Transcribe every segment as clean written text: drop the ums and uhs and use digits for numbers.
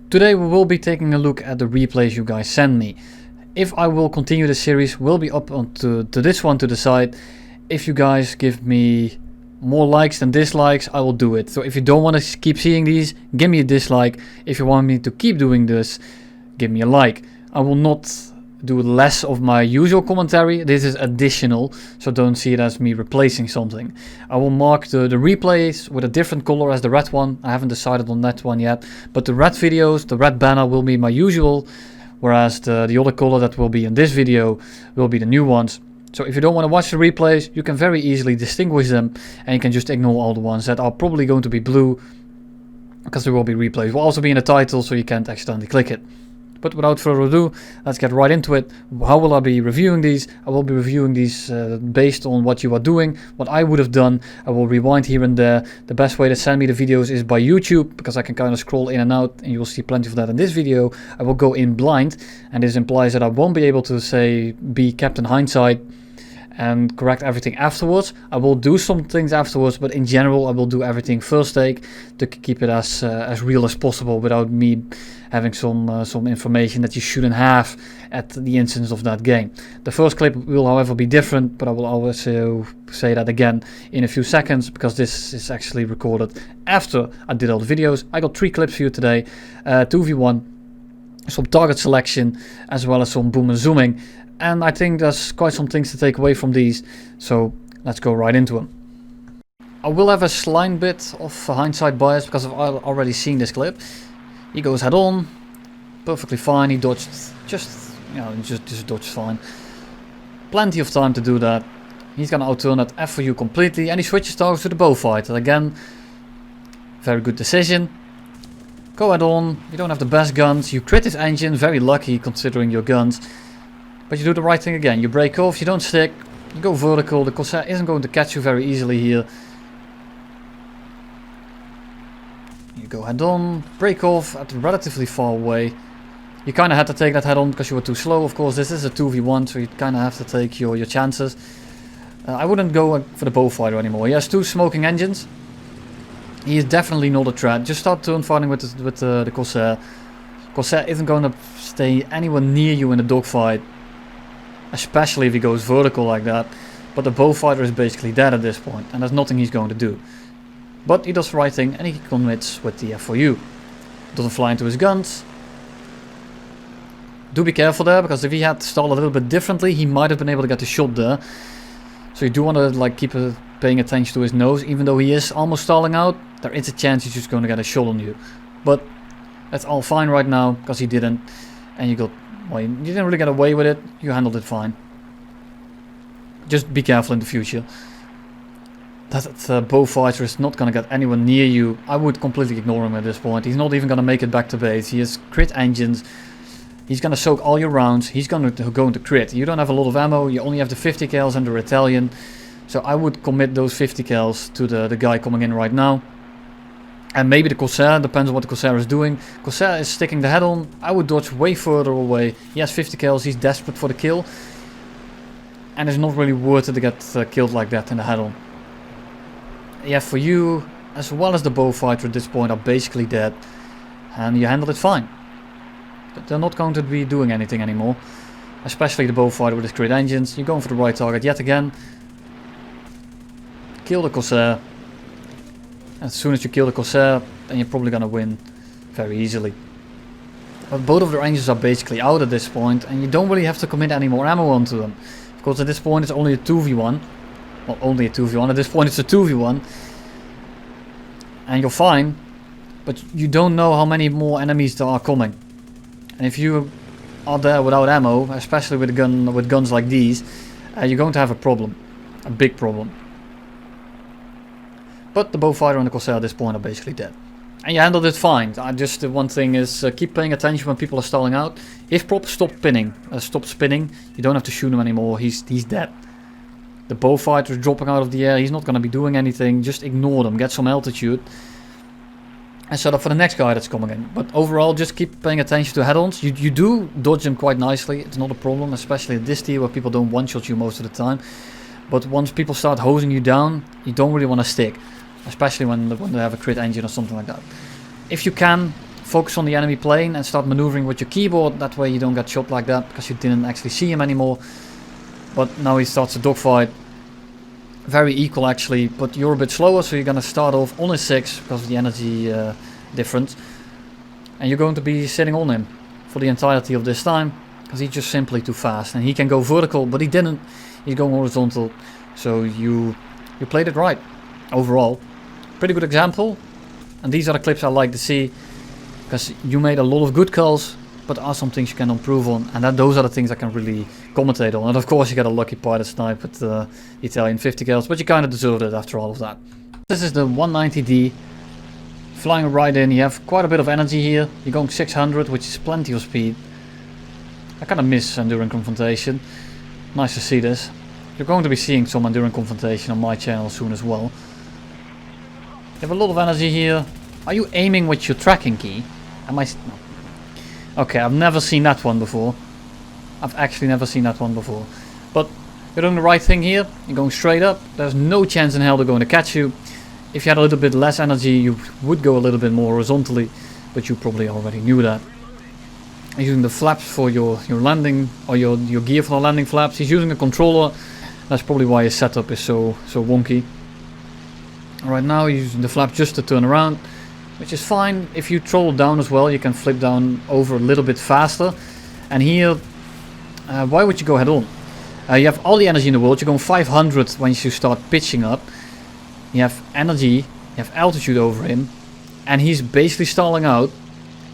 Today we will be taking a look at the replays you guys send me. If I will continue the series will be up onto this one to decide. If you guys give me more likes than dislikes, I will do it. So if you don't want to keep seeing these, give me a dislike. If you want me to keep doing this, give me a like. I will not do less of my usual commentary. This is additional, so don't see it as me replacing something. I will mark the replays with a different color as the red one. I haven't decided on that one yet, but the red videos, the red banner will be my usual, whereas the other color that will be in this video will be the new ones. So if you don't want to watch the replays, you can very easily distinguish them, and you can just ignore all the ones that are probably going to be blue, because there will be replays. Will also be in the title, so you can't accidentally click it. But without further ado, let's get right into it. How will I be reviewing these? I will be reviewing these based on what you are doing, what I would have done. I will rewind here and there. The best way to send me the videos is by YouTube, because I can kind of scroll in and out, and you will see plenty of that in this video. I will go in blind, and this implies that I won't be able to be Captain Hindsight and correct everything afterwards. I will do some things afterwards, but in general I will do everything first take to keep it as real as possible without me having some information that you shouldn't have at the instance of that game. The first clip will however be different, but I will also say that again in a few seconds, because this is actually recorded after I did all the videos. I got 3 clips for you today, 2v1, some target selection, as well as some boom and zooming. And I think there's quite some things to take away from these, so let's go right into them. I will have a slight bit of hindsight bias because I've already seen this clip. He goes head on, perfectly fine. He dodged, just dodged fine. Plenty of time to do that. He's gonna outturn that F for you completely, and he switches targets to the bow fighter again. Very good decision. Go head on. You don't have the best guns. You crit his engine, very lucky considering your guns. But you do the right thing again. You break off, you don't stick, you go vertical. The Corsair isn't going to catch you very easily here. You go head on, break off at relatively far away. You kind of had to take that head on because you were too slow. Of course, this is a 2v1, so you kind of have to take your chances. I wouldn't go for the bow fighter anymore. He has 2 smoking engines. He is definitely not a threat. Just start turn fighting with the Corsair. Corsair isn't going to stay anywhere near you in a dogfight, especially if he goes vertical like that. But the bow fighter is basically dead at this point, and there's nothing he's going to do. But he does the right thing, and he commits with the F4U. Doesn't fly into his guns. Do be careful there, because if he had stalled a little bit differently, he might have been able to get the shot there. So you do want to keep paying attention to his nose. Even though he is almost stalling out, there is a chance he's just going to get a shot on you. But that's all fine right now, because he didn't. And you didn't really get away with it. You handled it fine. Just be careful in the future. That bow fighter is not going to get anywhere near you. I would completely ignore him at this point. He's not even going to make it back to base. He has crit engines. He's going to soak all your rounds. He's going to crit. You don't have a lot of ammo. You only have the 50 cals and the Rebellion. So I would commit those 50 cals to the guy coming in right now. And maybe the Corsair, depends on what the Corsair is doing. Corsair is sticking the head on. I would dodge way further away. He has 50 kills, he's desperate for the kill. And it's not really worth it to get killed like that in the head on. Yeah, for you, as well as the bow fighter at this point, are basically dead. And you handled it fine. But they're not going to be doing anything anymore. Especially the bow fighter with his crit engines. You're going for the right target yet again. Kill the Corsair. As soon as you kill the Corsair, then you're probably gonna win very easily. But both of their engines are basically out at this point, and you don't really have to commit any more ammo onto them. Of course, at this point it's only a 2v1. Well, only a 2v1. At this point it's a 2v1. And you're fine, but you don't know how many more enemies there are coming. And if you are there without ammo, especially with guns like these, you're going to have a problem. A big problem. But the bow fighter and the Corsair at this point are basically dead. And you handled it fine. Just the one thing is keep paying attention when people are stalling out. If prop stop spinning, you don't have to shoot him anymore. He's dead. The bow fighter is dropping out of the air. He's not going to be doing anything. Just ignore them. Get some altitude. And set up for the next guy that's coming in. But overall, just keep paying attention to head-ons. You do dodge them quite nicely. It's not a problem, especially at this tier where people don't one-shot you most of the time. But once people start hosing you down, you don't really want to stick. Especially when they have a crit engine or something like that. If you can, focus on the enemy plane and start maneuvering with your keyboard. That way you don't get shot like that, because you didn't actually see him anymore. But now he starts a dogfight. Very equal actually, but you're a bit slower, so you're gonna start off on his 6 because of the energy difference. And you're going to be sitting on him for the entirety of this time, because he's just simply too fast. And he can go vertical, but he didn't. He's going horizontal. So you played it right overall. Pretty good example. And these are the clips I like to see, because you made a lot of good calls, but there are some things you can improve on, and those are the things I can really commentate on. And of course you got a lucky pilot snipe with the Italian 50 kills, but you kind of deserved it after all of that. This is the 190D. Flying right in, you have quite a bit of energy here. You're going 600, which is plenty of speed. I kind of miss Enduring Confrontation. Nice to see this. You're going to be seeing some Enduring Confrontation on my channel soon as well. You have a lot of energy here. Are you aiming with your tracking key? Am I... No. Okay, I've never seen that one before. I've actually never seen that one before. But you're doing the right thing here. You're going straight up. There's no chance in hell they're going to catch you. If you had a little bit less energy, you would go a little bit more horizontally, but you probably already knew that. He's using the flaps for your landing, or your gear for the landing flaps. He's using a controller. That's probably why his setup is so wonky. Right now he's using the flap just to turn around, which is fine. If you throttle down as well, you can flip down over a little bit faster. And here, why would you go head on? You have all the energy in the world. You're going 500 when you start pitching up. You have energy, you have altitude over him, and he's basically stalling out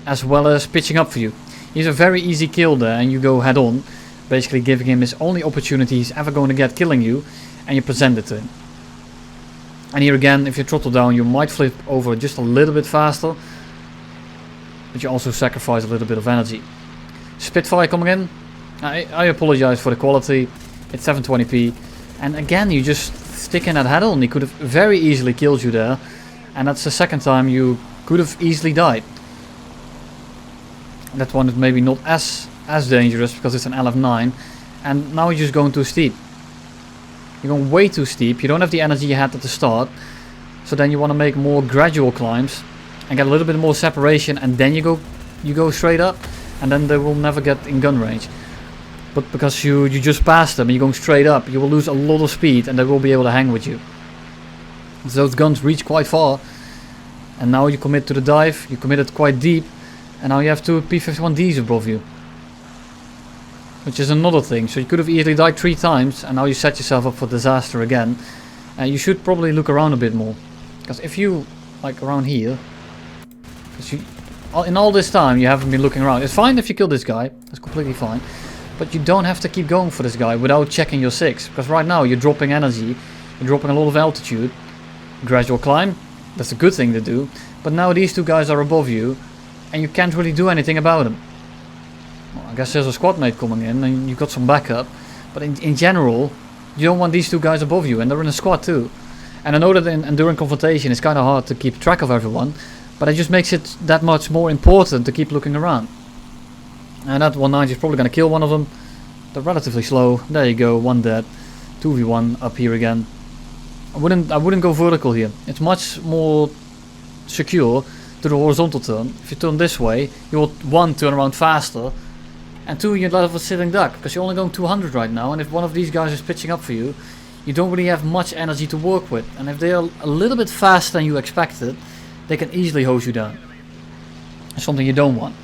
as well as pitching up for you. He's a very easy kill there, and you go head on, basically giving him his only opportunity he's ever going to get killing you, and you present it to him. And here again, if you throttle down, you might flip over just a little bit faster, but you also sacrifice a little bit of energy. Spitfire coming in. I apologize for the quality. It's 720p, and again you just sticking that head on. He could have very easily killed you there, and that's the second time you could have easily died. That one is maybe not as dangerous because it's an LF9, and now you're just going too steep. You're going way too steep. You don't have the energy you had at the start, so then you want to make more gradual climbs and get a little bit more separation, and then you go straight up, and then they will never get in gun range. But because you just passed them and you're going straight up, you will lose a lot of speed and they will be able to hang with you. So those guns reach quite far, and now you commit to the dive. You committed quite deep, and now you have two P-51Ds above you, which is another thing. So you could have easily died 3 times, and now you set yourself up for disaster again. You should probably look around a bit more, because if you like around here, because in all this time you haven't been looking around. It's fine if you kill this guy, that's completely fine. But you don't have to keep going for this guy without checking your 6. Because right now you're dropping energy, you're dropping a lot of altitude. Gradual climb, that's a good thing to do. But now these 2 guys are above you, and you can't really do anything about them. Well, I guess there's a squad mate coming in and you got some backup. But in general, you don't want these 2 guys above you, and they're in a squad too. And I know that in Enduring Confrontation it's kind of hard to keep track of everyone, but it just makes it that much more important to keep looking around. And that 190 is probably going to kill one of them. They're relatively slow. There you go, 1 dead. 2v1 up here again. I wouldn't go vertical here. It's much more secure to the horizontal turn. If you turn this way, you will 1 turn around faster, and 2 you're left with sitting duck, because you're only going 200 right now, and if one of these guys is pitching up for you, you don't really have much energy to work with. And if they are a little bit faster than you expected, they can easily hose you down. Something you don't want.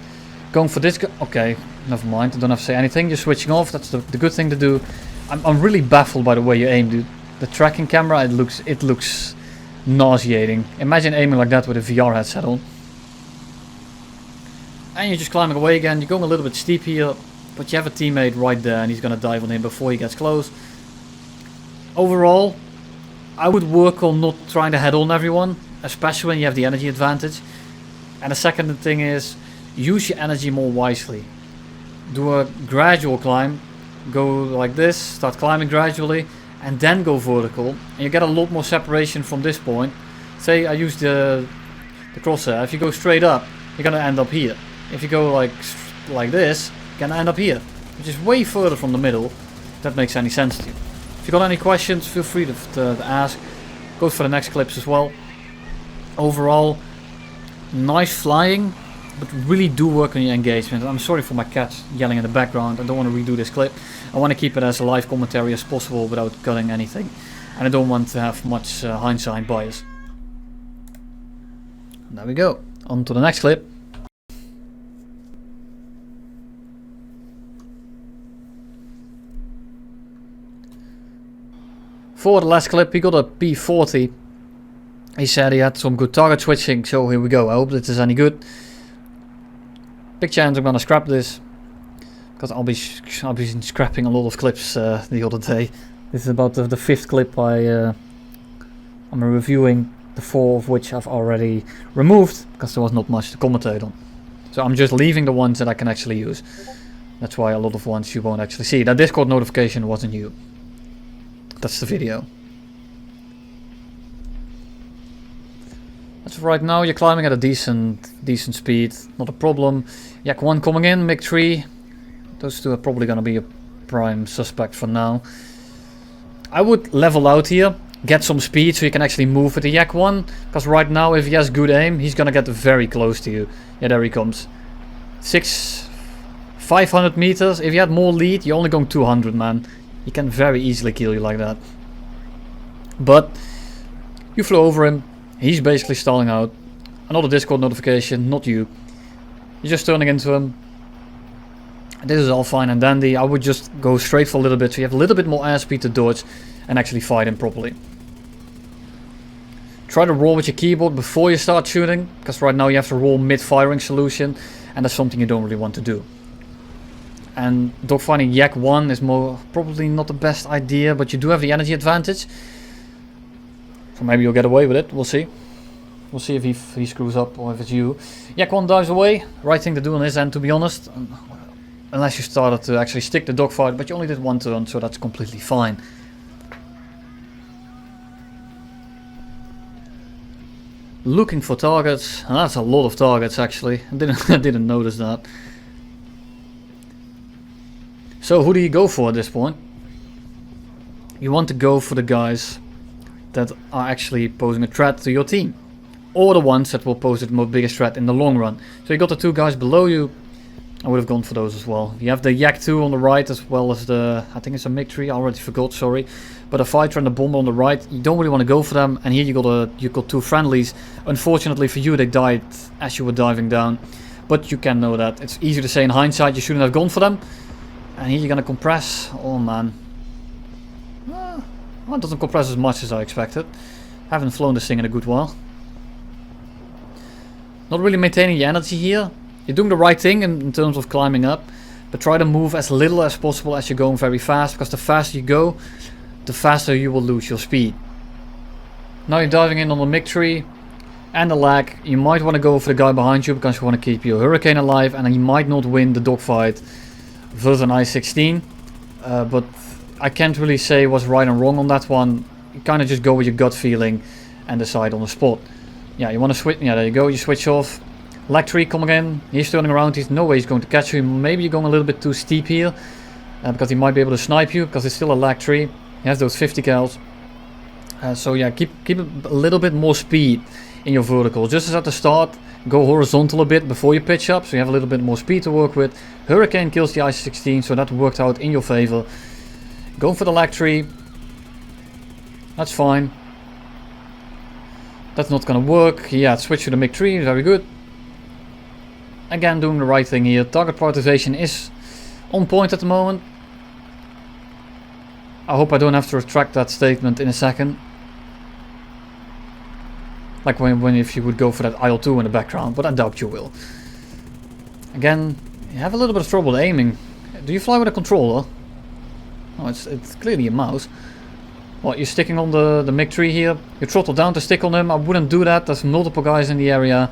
Going for this guy, okay, never mind, I don't have to say anything, you're switching off, that's the good thing to do. I'm really baffled by the way you aim, dude. The tracking camera, it looks nauseating. Imagine aiming like that with a VR headset on. And you're just climbing away again, you're going a little bit steep here, but you have a teammate right there and he's gonna dive on him before he gets close. Overall, I would work on not trying to head on everyone, especially when you have the energy advantage. And the second thing is, use your energy more wisely. Do a gradual climb, go like this, start climbing gradually, and then go vertical, and you get a lot more separation from this point. Say I use the crosshair. If you go straight up, you're gonna end up here. If you go like this, you're gonna end up here, which is way further from the middle. If that makes any sense to you. If you got any questions, feel free to ask. Goes for the next clips as well. Overall, nice flying. but really do work on your engagement. I'm sorry for my cat yelling in the background. I don't want to redo this clip. I want to keep it as a live commentary as possible without cutting anything. And I don't want to have much hindsight bias. There we go. On to the next clip. For the last clip, he got a P40. He said he had some good target switching, so here we go. I hope this is any good. Big chance I'm gonna scrap this, because I'll be scrapping a lot of clips the other day. This is about the 5th clip I'm reviewing, the 4 of which I've already removed, because there was not much to commentate on. So I'm just leaving the ones that I can actually use. That's why a lot of ones you won't actually see. That Discord notification wasn't you. That's the video. As of right now, you're climbing at a decent speed, not a problem. Yak 1 coming in, MiG 3. Those two are probably gonna be a prime suspect for now. I would level out here, get some speed so you can actually move with the Yak 1. Because right now, if he has good aim, he's gonna get very close to you. Yeah, there he comes. 500 meters. If you had more lead, you're only going 200, man. He can very easily kill you like that. But you flew over him. He's basically stalling out. Another Discord notification, not you. You're just turning into him. This is all fine and dandy. I would just go straight for a little bit so you have a little bit more airspeed to dodge and actually fight him properly. Try to roll with your keyboard before you start shooting, because right now you have to roll mid-firing solution, and that's something you don't really want to do. And dogfighting Yak 1 is probably not the best idea, but you do have the energy advantage. So maybe you'll get away with it, we'll see. We'll see if he screws up or if it's you. Yak 1 dives away, right thing to do on his end, to be honest. Unless you started to actually stick the dogfight, but you only did 1 turn, so that's completely fine. Looking for targets, and that's a lot of targets actually. I didn't notice that. So who do you go for at this point? You want to go for the guys that are actually posing a threat to your team. Or the ones that will pose the biggest threat in the long run. So you got the 2 guys below you. I would have gone for those as well. You have the Yak 2 on the right as well as the, I think it's a MiG 3, I already forgot, sorry. But a fighter and a bomber on the right, you don't really want to go for them. And here you got 2 friendlies. Unfortunately for you, they died as you were diving down. But you can know that. It's easy to say in hindsight, you shouldn't have gone for them. And here you're gonna compress. Oh man. Well, it doesn't compress as much as I expected. Haven't flown this thing in a good while. Not really maintaining your energy here. You're doing the right thing in terms of climbing up. But try to move as little as possible as you're going very fast. Because the faster you go, the faster you will lose your speed. Now you're diving in on the MiG 3 and the lag. You might want to go for the guy behind you because you want to keep your Hurricane alive. And then you might not win the dogfight versus an I-16, but I can't really say what's right and wrong on that one. You kind of just go with your gut feeling and decide on the spot. Yeah, you want to switch. Yeah, there you go. You switch off. Lag 3 coming in. He's turning around. He's no way he's going to catch you. Maybe you're going a little bit too steep here because he might be able to snipe you because it's still a lag 3. He has those 50 cals. So yeah, keep a little bit more speed in your vertical. Just as at the start, go horizontal a bit before you pitch up, so you have a little bit more speed to work with. Hurricane kills the I-16, so that worked out in your favor. Going for the lag 3. That's fine. That's not gonna work. Yeah, switch to the MiG 3, very good. Again, doing the right thing here. Target prioritization is on point at the moment. I hope I don't have to retract that statement in a second. Like when if you would go for that IL-2 in the background, but I doubt you will. Again, you have a little bit of trouble aiming. Do you fly with a controller? Oh, it's clearly a mouse. What, you're sticking on the MiG 3 here? You throttle down to stick on him. I wouldn't do that. There's multiple guys in the area.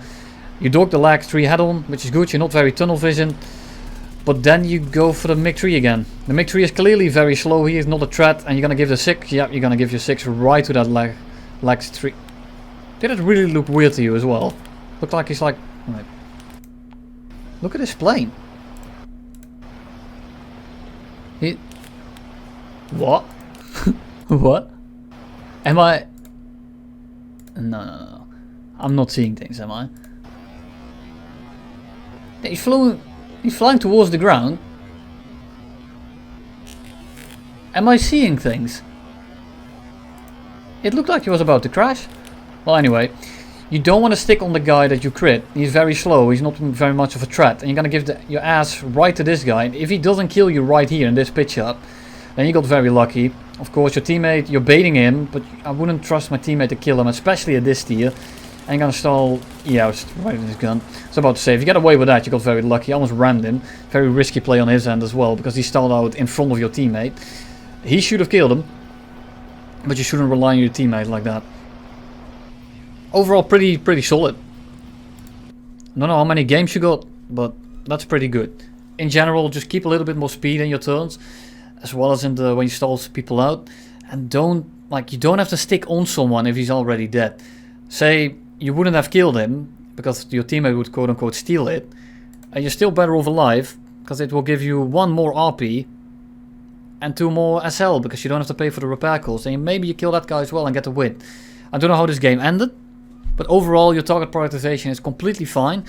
You dog the lag 3 head on, which is good. You're not very tunnel vision. But then you go for the MiG 3 again. The MiG 3 is clearly very slow. He is not a threat. And you're going to give the 6. Yeah, you're going to give your 6 right to that lag 3. Did it really look weird to you as well? Looked like he's like... Right. Look at this plane. What? What? Am I... No. I'm not seeing things, am I? He's flying towards the ground. Am I seeing things? It looked like he was about to crash. Well, anyway, you don't want to stick on the guy that you crit. He's very slow, he's not very much of a threat. And you're going to give your ass right to this guy. If he doesn't kill you right here in this pitch up, then you got very lucky. Of course, your teammate, you're baiting him, but I wouldn't trust my teammate to kill him, especially at this tier. And you're going to stall, yeah, right in his gun. I was about to say, if you get away with that, you got very lucky. I almost rammed him. Very risky play on his end as well, because he stalled out in front of your teammate. He should have killed him, but you shouldn't rely on your teammate like that. Overall, pretty solid. I don't know how many games you got, but that's pretty good. In general, just keep a little bit more speed in your turns, as well as in the when you stall people out, and you don't have to stick on someone if he's already dead. Say you wouldn't have killed him because your teammate would quote unquote steal it, and you're still better off alive because it will give you 1 more RP and 2 more SL because you don't have to pay for the repair costs, and maybe you kill that guy as well and get the win. I don't know how this game ended, but overall your target prioritization is completely fine.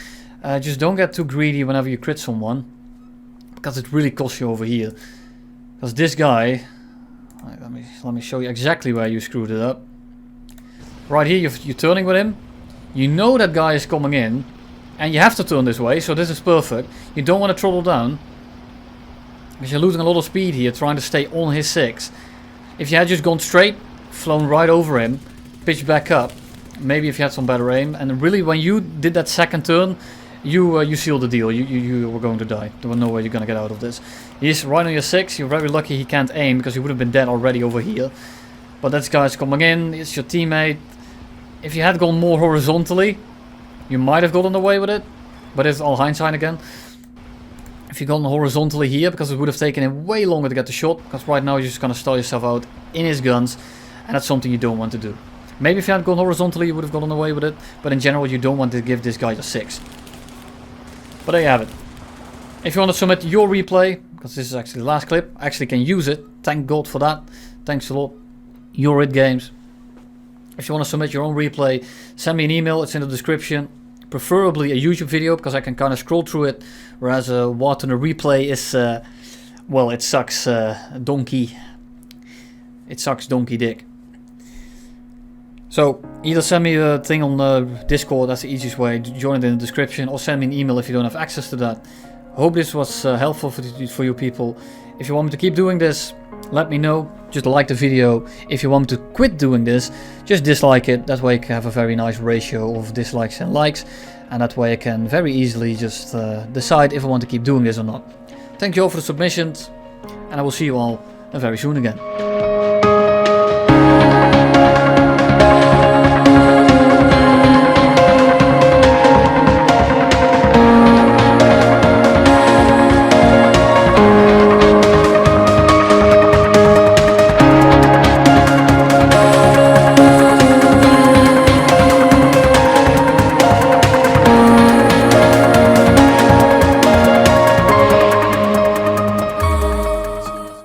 Just don't get too greedy whenever you crit someone, because it really costs you over here. Because this guy, let me show you exactly where you screwed it up. Right here, you're turning with him. You know that guy is coming in, and you have to turn this way, so this is perfect. You don't want to throttle down, because you're losing a lot of speed here trying to stay on his 6. If you had just gone straight, flown right over him, pitched back up, maybe if you had some better aim, and really when you did that second turn, you sealed the deal. You were going to die. There was no way you're going to get out of this. He's right on your 6. You're very lucky he can't aim, because he would have been dead already over here. But that guy's coming in. It's your teammate. If you had gone more horizontally, you might have gotten away with it. But it's all hindsight again. If you'd gone horizontally here, because it would have taken him way longer to get the shot. Because right now you're just going to stall yourself out in his guns. And that's something you don't want to do. Maybe if you had gone horizontally, you would have gotten away with it. But in general, you don't want to give this guy a 6. But there you have it. If you want to submit your replay, because this is actually the last clip, I actually can use it. Thank God for that. Thanks a lot. YouriTgames. If you want to submit your own replay, send me an email. It's in the description. Preferably a YouTube video, because I can kind of scroll through it. Whereas a Water replay is, well, it sucks donkey. It sucks donkey dick. So either send me a thing on Discord, that's the easiest way. Join it in the description, or send me an email if you don't have access to that. I hope this was helpful for you people. If you want me to keep doing this, let me know. Just like the video. If you want me to quit doing this, just dislike it. That way I can have a very nice ratio of dislikes and likes. And that way I can very easily just decide if I want to keep doing this or not. Thank you all for the submissions. And I will see you all very soon again.